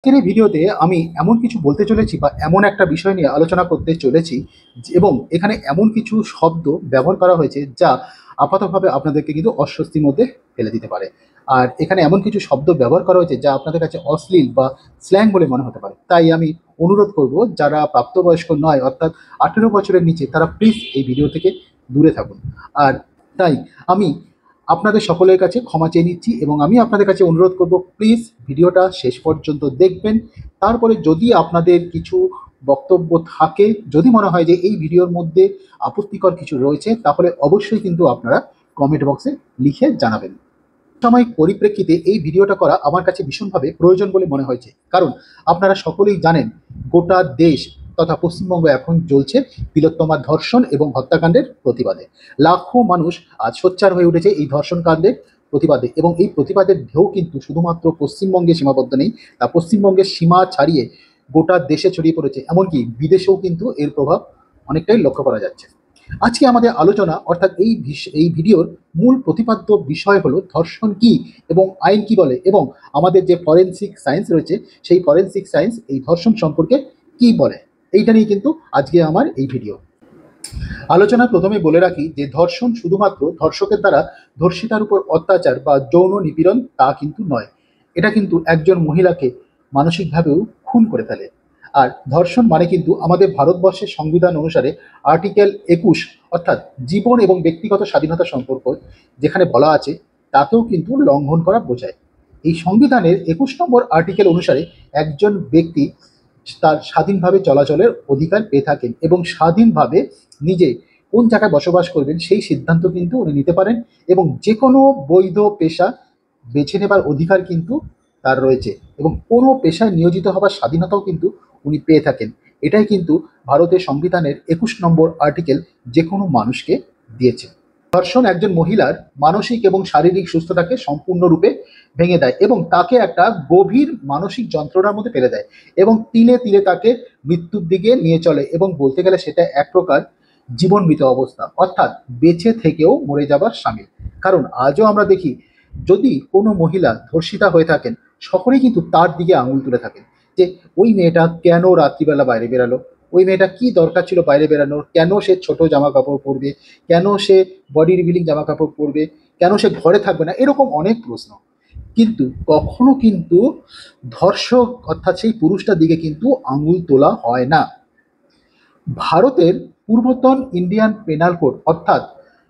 আজকের এই ভিডিওতে আমি এমন কিছু বলতে চলেছি বা এমন একটা বিষয় নিয়ে আলোচনা করতে চলেছি এবং এখানে এমন কিছু শব্দ ব্যবহার করা হয়েছে যা আপাতভাবে আপনাদেরকে কিন্তু অস্বস্তির মধ্যে ফেলে দিতে পারে। আর এখানে এমন কিছু শব্দ ব্যবহার করা হয়েছে যা আপনাদের কাছে অশ্লীল বা স্ল্যাং বলে মনে হতে পারে। তাই আমি অনুরোধ করব, যারা প্রাপ্তবয়স্ক নয় অর্থাৎ 18 বছরের নিচে, তারা প্লিজ এই ভিডিও থেকে দূরে থাকুন। আর তাই আমি আপনাদের সকলের কাছে ক্ষমা চেয়ে নিচ্ছি এবং আমি আপনাদের কাছে অনুরোধ করব, প্লিজ ভিডিওটা শেষ পর্যন্ত দেখবেন। তারপরে যদি আপনাদের কিছু বক্তব্য থাকে, যদি মনে হয় যে এই ভিডিওর মধ্যে আপত্তিকর কিছু রয়েছে, তাহলে অবশ্যই কিন্তু আপনারা কমেন্ট বক্সে লিখে জানাবেন। সাময়িক পরিপ্রেক্ষিতে এই ভিডিওটা করা আমার কাছে ভীষণভাবে প্রয়োজন বলে মনে হয়েছে, কারণ আপনারা সকলেই জানেন গোটা দেশ তথা পশ্চিমবঙ্গ এখন জ্বলছে তিলোত্তমা ধর্ষণ এবং হত্যাকাণ্ডের প্রতিবাদে। লাখো মানুষ আজ সোচ্চার হয়ে উঠেছে এই ধর্ষণ কাণ্ডের প্রতিবাদে, এবং এই প্রতিবাদের ঢেউ কিন্তু শুধুমাত্র পশ্চিমবঙ্গে সীমাবদ্ধ নেই, তা পশ্চিমবঙ্গের সীমা ছাড়িয়ে গোটা দেশে ছড়িয়ে পড়েছে, এমনকি বিদেশেও কিন্তু এর প্রভাব অনেকটাই লক্ষ্য করা যাচ্ছে। আজকে আমাদের আলোচনা অর্থাৎ এই ভিডিওর মূল প্রতিপাদ্য বিষয় হলো ধর্ষণ কি এবং আইন কি বলে, এবং আমাদের যে ফরেনসিক সায়েন্স রয়েছে সেই ফরেনসিক সায়েন্স এই ধর্ষণ সম্পর্কে কি বলে। এইটা নিয়ে কিন্তু আজকে আমার এই ভিডিও আলোচনা। প্রথমে বলে রাখি যে ধর্ষণ শুধুমাত্র ধর্ষকের দ্বারা ধর্ষিতার উপর অত্যাচার বা যৌন নিপীড়ন তা কিন্তু নয়, এটা কিন্তু একজন মহিলাকে মানসিকভাবেও খুন করে ফেলে। আর ধর্ষণ মানে কিন্তু আমাদের ভারতবর্ষের সংবিধান অনুসারে আর্টিকেল 21 অর্থাৎ জীবন এবং ব্যক্তিগত স্বাধীনতা সম্পর্ক যেখানে বলা আছে, তাকেও কিন্তু লঙ্ঘন করা বোঝায়। এই সংবিধানের 21 নম্বর আর্টিকেল অনুসারে একজন ব্যক্তি তার স্বাধীনভাবে চলাচলের অধিকার পেয়ে থাকেন এবং স্বাধীনভাবে নিজে কোন জায়গায় বসবাস করবেন সেই সিদ্ধান্ত কিন্তু উনি নিতে পারেন, এবং যে কোনো বৈধ পেশা বেছে নেবার অধিকার কিন্তু তার রয়েছে, এবং কোনো পেশায় নিয়োজিত হবার স্বাধীনতাও কিন্তু উনি পেয়ে থাকেন। এটাই কিন্তু ভারতের সংবিধানের 21 নম্বর আর্টিকেল যে কোনো মানুষকে দিয়েছে। ধর্ষণ একজন মহিলার মানসিক এবং শারীরিক সুস্থতাকে সম্পূর্ণরূপে ভেঙে দেয় এবং তাকে একটা গভীর মানসিক যন্ত্রণার মধ্যে ফেলে দেয়, এবং তিলে তিলে তাকে মৃত্যুর দিকে নিয়ে চলে, এবং বলতে গেলে সেটা এক প্রকার জীবন মৃত অবস্থা, অর্থাৎ বেঁচে থেকেও মরে যাবার সামিল। কারণ আজও আমরা দেখি, যদি কোনো মহিলা ধর্ষিতা হয়ে থাকেন, সকলেই কিন্তু তার দিকে আঙুল তুলে থাকেন যে ওই মেয়েটা কেন রাত্রিবেলা বাইরে বেরালো, ওই মেয়েটা কি দরকার ছিল বাইরে বেরানোর, কেন সে ছোট জামা কাপড় পরবে, কেন সে বডি রিভিলিং জামা কাপড় পরবে, কেন সে ঘরে থাকবে না, এরকম অনেক প্রশ্ন। কিন্তু কখনো কিন্তু ধর্ষক অর্থাৎ সেই পুরুষটার দিকে কিন্তু আঙুল তোলা হয় না। ভারতের পূর্বতন ইন্ডিয়ান পেনাল কোড অর্থাৎ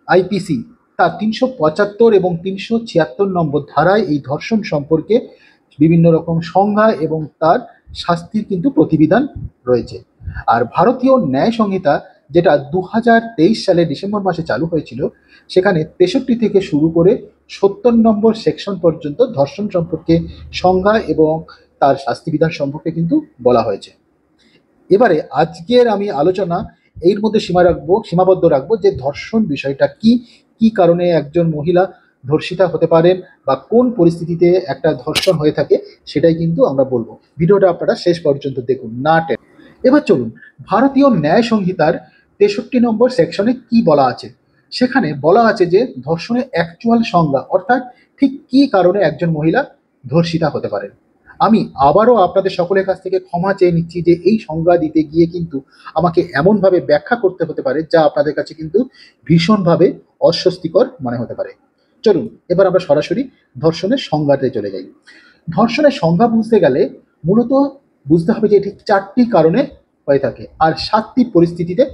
আইপিসি তার 375 এবং 376 নম্বর ধারায় এই ধর্ষণ সম্পর্কে বিভিন্ন রকম সংজ্ঞা এবং তার শাস্তির কিন্তু প্রতিবিধান রয়েছে। আর ভারতীয় ন্যায় সংহিতা, যেটা 2023 সালে ডিসেম্বর মাসে চালু হয়েছিল, সেখানে 63 থেকে শুরু করে 70 নম্বর সেকশন পর্যন্ত ধর্ষণ সম্পর্কে সংজ্ঞা এবং তার শাস্তিবিধান সম্পর্কে কিন্তু বলা হয়েছে। এবারে আজকের আমি আলোচনা এর মধ্যে সীমাবদ্ধ রাখবো যে ধর্ষণ বিষয়টা কি, কি কারণে একজন মহিলা ধর্ষিতা হতে পারেন বা কোন পরিস্থিতিতে একটা ধর্ষণ হয়ে থাকে, সেটাই কিন্তু আমরা বলবো। ভিডিওটা আপনারা শেষ পর্যন্ত দেখুন, না টেনে। এবার চলুন, ভারতীয় ন্যায় সংহিতার 63 নম্বর সেকশনে কি বলা আছে। সেখানে বলা আছে যে ধর্ষণের অ্যাকচুয়াল সংজ্ঞা, অর্থাৎ ঠিক কি কারণে একজন মহিলা ধর্ষিতা হতে পারেন। আমি আবারও আপনাদের সকলের কাছ থেকে ক্ষমা চেয়ে নিচ্ছি যে এই সংজ্ঞা দিতে গিয়ে কিন্তু আমাকে এমনভাবে ব্যাখ্যা করতে হতে পারে যা আপনাদের কাছে কিন্তু ভীষণভাবে অস্বস্তিকর মনে হতে পারে। চলুন এবার আমরা সরাসরি ধর্ষণের সংজ্ঞাতে চলে যাই। ধর্ষণের সংজ্ঞা বুঝতে গেলে মূলত বুঝতে হবে যে এটি 4টি কারণে হয়ে থাকে আর 7টি পরিস্থিতিতে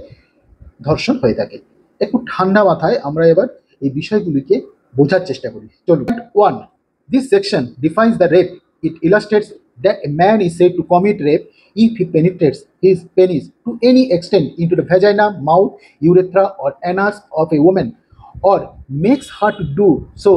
ধর্ষণ হয়ে থাকে। একটু ঠান্ডা মাথায় আমরা এবার এই বিষয়গুলিকে বোঝার চেষ্টা করি। চলুন। 1. This section defines the rape. It illustrates that a man is said to commit rape if he penetrates his penis to any extent into the vagina, mouth, urethra, or anus of a woman, or makes her to do so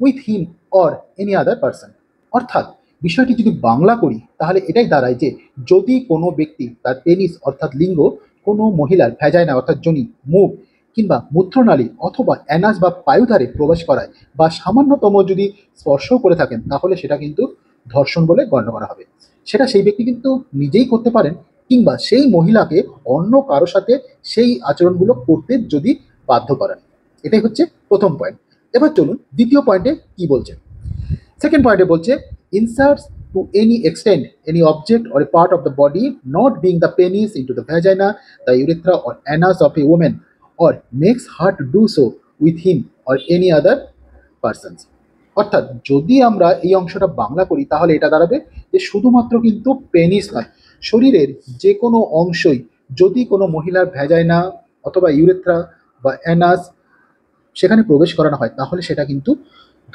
with him or any other person. অর্থাৎ বিষয়টি যদি বাংলা করি তাহলে এটাই দাঁড়ায় যে যদি কোনো ব্যক্তি তার পেনিস অর্থাৎ লিঙ্গ কোনো মহিলার ভ্যাজাইনা অর্থাৎ যোনি, মুখ কিংবা মূত্রনালী অথবা অ্যানাস বা পায়ুধারে প্রবেশ করায় বা সামান্যতম যদি স্পর্শও করে থাকেন, তাহলে সেটা কিন্তু ধর্ষণ বলে গণ্য করা হবে। সেটা সেই ব্যক্তি কিন্তু নিজেই করতে পারেন, কিংবা সেই মহিলাকে অন্য কারো সাথে সেই আচরণগুলো করতে যদি বাধ্য করেন। এটাই হচ্ছে প্রথম পয়েন্ট। এবার চলুন দ্বিতীয় পয়েন্টে কি বলছে। সেকেন্ড পয়েন্টে বলছে inserts to any extent any object or a part of the body not being the penis into the vagina, the urethra or anus of a woman, or makes her to do so with him or any other persons. অর্থাৎ যদি আমরা এই অংশটা বাংলা করি তাহলে এটা দাঁড়াবে যে শুধুমাত্র কিন্তু পেনিস নয়, শরীরের যে কোনো অংশই যদি কোনো মহিলার ভ্যাজাইনা অথবা ইউরেথ্রা বা অ্যানাস সেখানে প্রবেশ করানো হয় তাহলে সেটা কিন্তু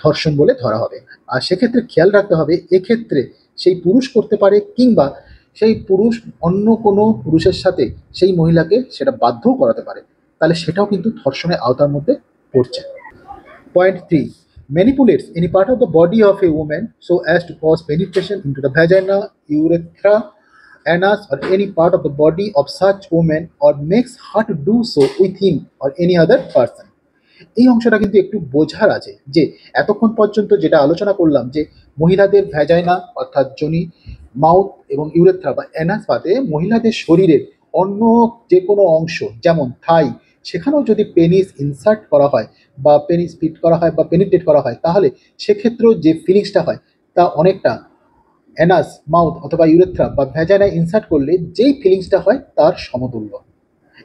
ধর্ষণ বলে ধরা হবে। আর সেক্ষেত্রে খেয়াল রাখতে হবে এক্ষেত্রে সেই পুরুষ করতে পারে কিংবা সেই পুরুষ অন্য কোনো পুরুষের সাথে সেই মহিলাকে সেটা বাধ্যও করাতে পারে, তাহলে সেটাও কিন্তু ধর্ষণের আওতার মধ্যে পড়ছে। Point 3. Manipulates any part of the body of a woman so as to cause penetration into the vagina, urethra, anus, or any part of the body of such woman, or makes her to do so with him or any other person. এই অংশটা কিন্তু একটু বোঝার আছে যে এতক্ষণ পর্যন্ত যেটা আলোচনা করলাম যে মহিলাদের ভ্যাজাইনা অর্থাৎ যোনি, মাউথ এবং ইউরেথ্রা বা অ্যানাস বাদে মহিলাদের শরীরের অন্য যে কোনো অংশ যেমন থাই সেখানেও যদি পেনিস ইনসার্ট করা হয় বা পেনিস ফিট করা হয় বা পেনিট্রেট করা হয় তাহলে সেক্ষেত্রেও যে ফিলিংসটা হয় তা অনেকটা অ্যানাস, মাউথ অথবা ইউরেথ্রা বা ভ্যাজাইনায় ইনসার্ট করলে যেই ফিলিংসটা হয় তার সমতুল্য।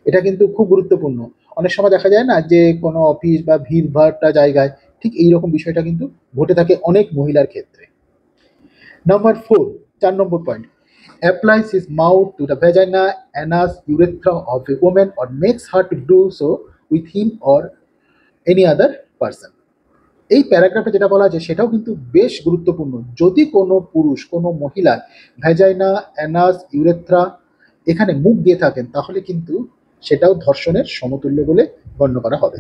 এটা কিন্তু খুব গুরুত্বপূর্ণ। অনেক সময় দেখা যায় না যে কোনো অফিস বা ভিড়ভাট্টা জায়গায় ঠিক এইরকম বিষয়টা কিন্তু ঘটে থাকে অনেক মহিলার ক্ষেত্রে। Number 4, 4 number point, applies his mouth to the vagina, anus, urethra of a woman or makes her to do so with him or any other person. এই প্যারাগ্রাফে যেটা বলা আছে সেটাও কিন্তু বেশ গুরুত্বপূর্ণ। যদি কোনো পুরুষ কোনো মহিলার ভ্যাজাইনা, অ্যানাস, ইউরেথ্রা এখানে মুখ দিয়ে থাকেন তাহলে কিন্তু সেটাও ধর্ষণের সমতুল্য বলে গণ্য করা হবে।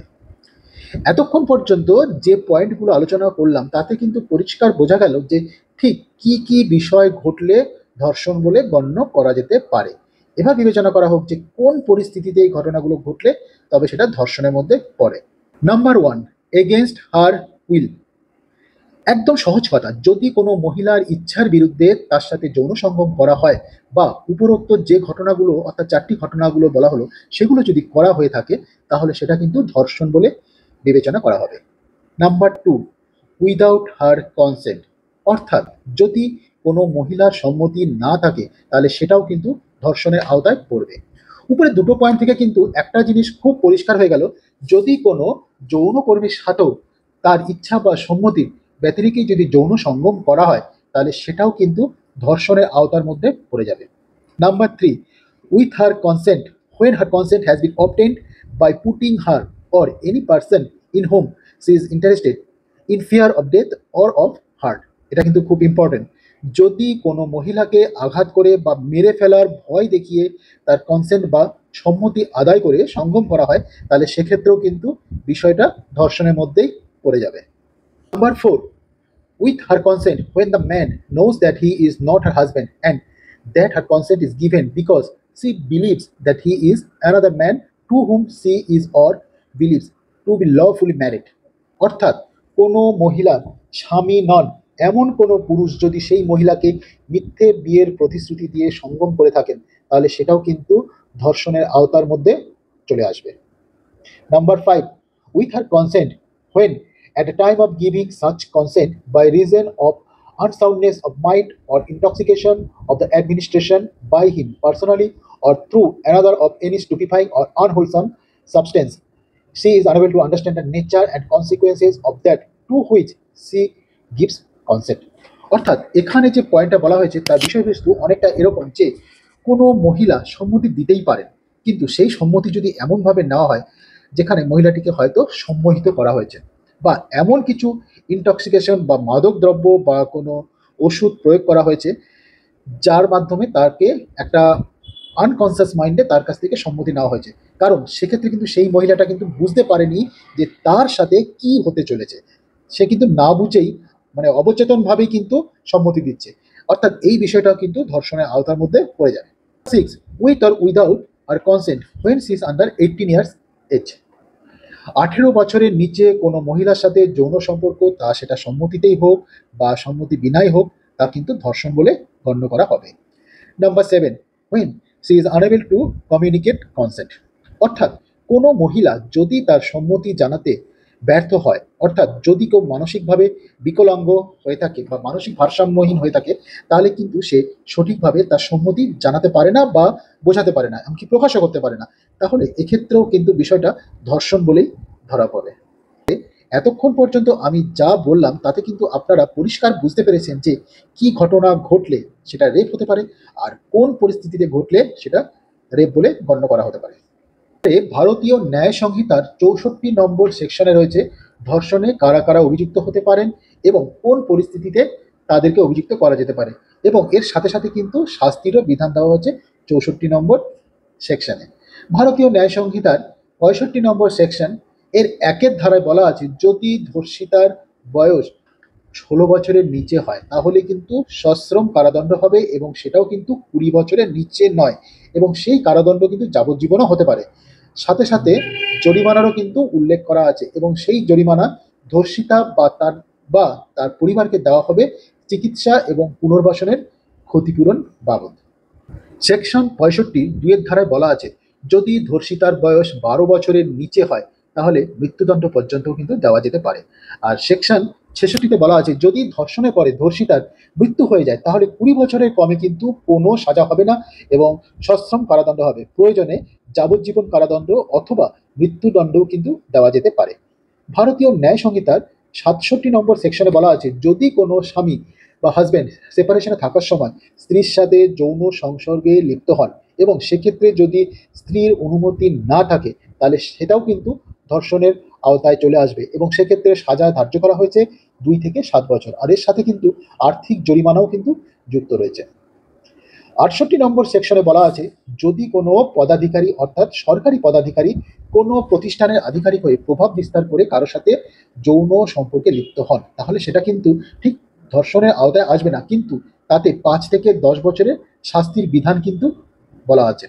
এতক্ষণ পর্যন্ত যে পয়েন্টগুলো আলোচনা করলাম তাতে কিন্তু পরিষ্কার বোঝা গেল যে ঠিক কি কি বিষয় ঘটলে ধর্ষণ বলে গণ্য করা যেতে পারে। এবার বিবেচনা করা হোক যে কোন পরিস্থিতিতে এই ঘটনাগুলো ঘটলে তবে সেটা ধর্ষণের মধ্যে পড়ে। Number 1, against her will. একদম সহজ কথা, যদি কোনো মহিলার ইচ্ছার বিরুদ্ধে তার সাথে যৌন সঙ্গম করা হয় বা উপরোক্ত যে ঘটনাগুলো অর্থাৎ 4টি ঘটনাগুলো বলা হলো সেগুলো যদি করা হয়ে থাকে তাহলে সেটা কিন্তু ধর্ষণ বলে বিবেচনা করা হবে। নাম্বার 2, উইদাউট হার কনসেন্ট, অর্থাৎ যদি কোনো মহিলার সম্মতি না থাকে তাহলে সেটাও কিন্তু ধর্ষণের আওতায় পড়বে। উপরে দুটো পয়েন্ট থেকে কিন্তু একটা জিনিস খুব পরিষ্কার হয়ে গেল, যদি কোনো যৌনকর্মীর সাথেও তার ইচ্ছা বা সম্মতি ব্যতিরেকে যদি যৌন সঙ্গম করা হয় তাহলে সেটাও কিন্তু ধর্ষণের আওতার মধ্যে পড়ে যাবে। Number 3, with her consent, when her consent has been obtained by putting her or any person in whom she is interested in fear of death or of hurt. এটা কিন্তু খুব ইম্পর্টেন্ট। যদি কোনো মহিলাকে আঘাত করে বা মেরে ফেলার ভয় দেখিয়ে তার কনসেন্ট বা সম্মতি আদায় করে সঙ্গম করা হয় তাহলে সেক্ষেত্রেও কিন্তু বিষয়টা ধর্ষণের মধ্যেই পড়ে যাবে। Number 4, with her consent when the man knows that he is not her husband and that her consent is given because she believes that he is another man to whom she is or believes to be lawfully married. অর্থাৎ কোনো মহিলার স্বামী নন এমন কোনো পুরুষ যদি সেই মহিলাকে মিথ্যে বিয়ের প্রতিশ্রুতি দিয়ে সঙ্গম করে থাকেন তাহলে সেটাও কিন্তু ধর্ষণের আওতার মধ্যে চলে আসবে। Number 5, with her consent when at the time of giving such consent by reason of unsoundness of mind or intoxication of the administration by him personally or through another of any stupefying or unwholesome substance, she is unable to understand the nature and consequences of that to which she gives consent. অর্থাৎ এখানে যে পয়েন্টটা বলা হয়েছে তার বিষয়বস্তু অনেকটা এরকম যে কোনো মহিলা সম্মতি দিতেই পারেন, কিন্তু সেই সম্মতি যদি এমনভাবে নেওয়া হয় যেখানে মহিলাটিকে হয়তো সম্মোহিত করা হয়েছে বা এমন কিছু ইনটক্সিকেশন বা মাদক দ্রব্য বা কোনো ওষুধ প্রয়োগ করা হয়েছে যার মাধ্যমে তাকে একটা আনকনসিয়াস মাইন্ডে তার কাছ থেকে সম্মতি নেওয়া হয়েছে, কারণ সেক্ষেত্রে কিন্তু সেই মহিলাটা কিন্তু বুঝতে পারেনি যে তার সাথে কি হতে চলেছে, সে কিন্তু না বুঝেই মানে অবচেতনভাবেই কিন্তু সম্মতি দিচ্ছে, অর্থাৎ এই বিষয়টাও কিন্তু ধর্ষণের আওতার মধ্যে পড়ে যাবে। 6, with or without her consent when she is under 18 years age. 18 বছরের নিচে কোনো মহিলার সাথে যৌন সম্পর্ক তা সেটা সম্মতিতেই হোক বা সম্মতি বিনাই হোক তা কিন্তু ধর্ষণ বলে গণ্য করা হবে। Number 7, when she is unable to communicate consent, অর্থাৎ কোনো মহিলা যদি তার সম্মতি জানাতে ব্যর্থ হয়, অর্থাৎ যদি কেউ মানসিকভাবে বিকলাঙ্গ হয়ে থাকে বা মানসিক ভারসাম্যহীন হয়ে থাকে, তাহলে কিন্তু সে সঠিকভাবে তার সম্মতি জানাতে পারে না বা বোঝাতে পারে না, এমনকি প্রকাশও করতে পারে না। তাহলে এক্ষেত্রেও কিন্তু বিষয়টা ধর্ষণ বলেই ধরা পড়ে। এতক্ষণ পর্যন্ত আমি যা বললাম তাতে কিন্তু আপনারা পরিষ্কার বুঝতে পেরেছেন যে কি ঘটনা ঘটলে সেটা রেপ হতে পারে, আর কোন পরিস্থিতিতে ঘটলে সেটা রেপ বলে গণ্য করা হতে পারে। ভারতীয় ন্যায় সংহিতার 64 নম্বর সেকশনে রয়েছে ধর্ষণে কারা কারা অভিযুক্ত হতে পারেন এবং কোন পরিস্থিতিতে তাদেরকে অভিযুক্ত করা যেতে পারে, এবং এর সাথে সাথে কিন্তু শাস্তিরও বিধান দেওয়া হচ্ছে 64 নম্বর সেকশনে। ভারতীয় ন্যায় সংহিতার 65 নম্বর সেকশন এর একের ধারায় বলা আছে, যদি ধর্ষিতার বয়স 16 বছরের নিচে হয় তাহলে কিন্তু সশ্রম কারাদণ্ড হবে, এবং সেটাও কিন্তু 20 বছরের নিচে নয়, এবং সেই কারাদণ্ড কিন্তু যাবজ্জীবনও হতে পারে। সাথে সাথে জরিমানারও কিন্তু উল্লেখ করা আছে, এবং সেই জরিমানা ধর্ষিতা বা তার পরিবারকে দেওয়া হবে চিকিৎসা এবং পুনর্বাসনের ক্ষতিপূরণ বাবদ। সেকশন 65 ধারায় বলা আছে, যদি ধর্ষিতার বয়স 12 বছরের নিচে হয় তাহলে মৃত্যুদণ্ড পর্যন্ত কিন্তু দেওয়া যেতে পারে। আর সেকশন 66 বলা আছে, যদি ধর্ষণের পরে ধর্ষিতার মৃত্যু হয়ে যায় তাহলে 20 বছরের কমে কিন্তু কোনো সাজা হবে না এবং সশ্রম কারাদণ্ড হবে, প্রয়োজনে যাবজ্জীবন কারাদণ্ড অথবা মৃত্যুদণ্ডও কিন্তু দেওয়া যেতে পারে। ভারতীয় ন্যায় সংহিতার 67 নম্বর সেকশনে বলা আছে, যদি কোনো স্বামী বা হাজব্যান্ড সেপারেশনে থাকার সময় স্ত্রীর সাথে যৌন সংসর্গে লিপ্ত হন এবং সেক্ষেত্রে যদি স্ত্রীর অনুমতি না থাকে তাহলে সেটাও কিন্তু ধর্ষণের আওতায় চলে আসবে, এবং সেক্ষেত্রে সাজা ধার্য করা হয়েছে 2 থেকে 7 বছর, আর এর সাথে কিন্তু আর্থিক জরিমানাও কিন্তু যুক্ত রয়েছে। 68 নম্বর সেকশনে বলা আছে, যদি কোনো পদাধিকারী অর্থাৎ সরকারি পদাধিকারী কোনো প্রতিষ্ঠানের আধিকারিক হয়ে প্রভাব বিস্তার করে কারোর সাথে যৌন সম্পর্কে লিপ্ত হন তাহলে সেটা কিন্তু ঠিক ধর্ষণের আওতায় আসবে না, কিন্তু তাতে 5 থেকে 10 বছরের শাস্তির বিধান কিন্তু বলা আছে।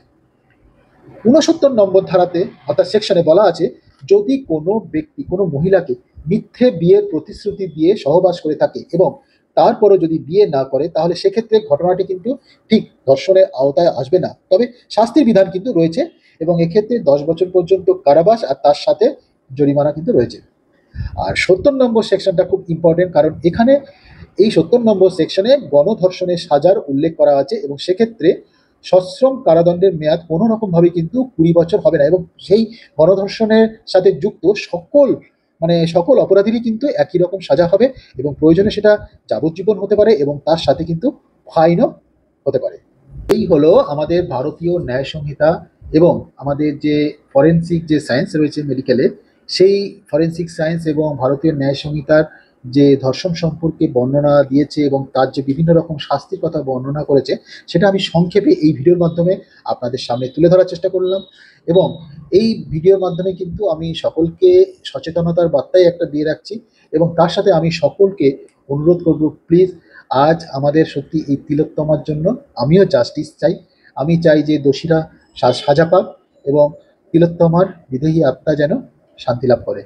69 নম্বর ধারাতে অর্থাৎ সেকশনে বলা আছে, যদি কোনো ব্যক্তি কোনো মহিলাকে মিথ্যে বিয়ের প্রতিশ্রুতি দিয়ে সহবাস করে থাকে এবং তারপরও যদি বিয়ে না করে তাহলে সেক্ষেত্রে ঘটনাটি কিন্তু ঠিক ধর্ষণের আওতায় আসবে না, তবে শাস্তির বিধান কিন্তু রয়েছে, এবং এক্ষেত্রে 10 বছর পর্যন্ত কারাবাস আর তার সাথে জরিমানা কিন্তু রয়েছে। আর 70 নম্বর সেকশনটা খুব ইম্পর্টেন্ট, কারণ এখানে এই 70 নম্বর সেকশনে গণধর্ষণের সাজার উল্লেখ করা আছে, এবং সেক্ষেত্রে সশ্রম কারাদণ্ডের মেয়াদ কোনো রকমভাবে কিন্তু 20 বছর হবে না, এবং সেই গণধর্ষণের সাথে যুক্ত সকল অপরাধীরই কিন্তু একই রকম সাজা হবে, এবং প্রয়োজনে সেটা যাবজ্জীবন হতে পারে এবং তার সাথে কিন্তু ফাইনও হতে পারে। এই হলো আমাদের ভারতীয় ন্যায় সংহিতা এবং আমাদের যে ফরেনসিক যে সায়েন্স রয়েছে মেডিকেলে, সেই ফরেনসিক সায়েন্স এবং ভারতীয় ন্যায় সংহিতার যে ধর্ষণ সম্পর্কে বর্ণনা দিয়েছে এবং তার যে বিভিন্ন রকম শাস্তির কথা বর্ণনা করেছে, সেটা আমি সংক্ষেপে এই ভিডিওর মাধ্যমে আপনাদের সামনে তুলে ধরার চেষ্টা করলাম, এবং এই ভিডিওর মাধ্যমে কিন্তু আমি সকলকে সচেতনতার বার্তাই একটা দিয়ে রাখছি, এবং তার সাথে আমি সকলকে অনুরোধ করব, প্লিজ আজ আমাদের সত্যি এই তিলোত্তমার জন্য আমিও জাস্টিস চাই। আমি চাই যে দোষীরা সাজা পাক এবং তিলোত্তমার বিদেহী আত্মা যেন শান্তি লাভ করে।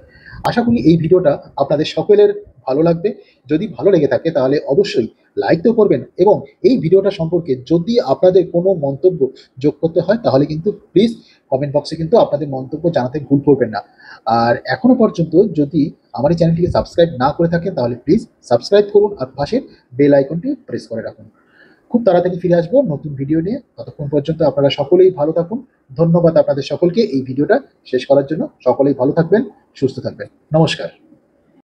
আশা করি এই ভিডিওটা আপনাদের সকলের ভালো লাগবে। যদি ভালো লেগে থাকে তাহলে অবশ্যই লাইক তো করবেন, এবং এই ভিডিওটা সম্পর্কে যদি আপনাদের কোনো মন্তব্য যোগ করতে হয় তাহলে কিন্তু প্লিজ কমেন্ট বক্সে কিন্তু আপনাদের মন্তব্য জানাতে ভুল করবেন না। আর এখনো পর্যন্ত যদি আমার এই চ্যানেলটিকে সাবস্ক্রাইব না করে থাকেন তাহলে প্লিজ সাবস্ক্রাইব করুন আর পাশের বেল আইকনটি প্রেস করে রাখুন। খুব তাড়াতাড়ি ফিরে আসবো নতুন ভিডিও নিয়ে, ততক্ষণ পর্যন্ত আপনারা সকলেই ভালো থাকুন। ধন্যবাদ আপনাদের সকলকে এই ভিডিওটা শেষ করার জন্য। সকলেই ভালো থাকবেন, সুস্থ থাকবেন। নমস্কার।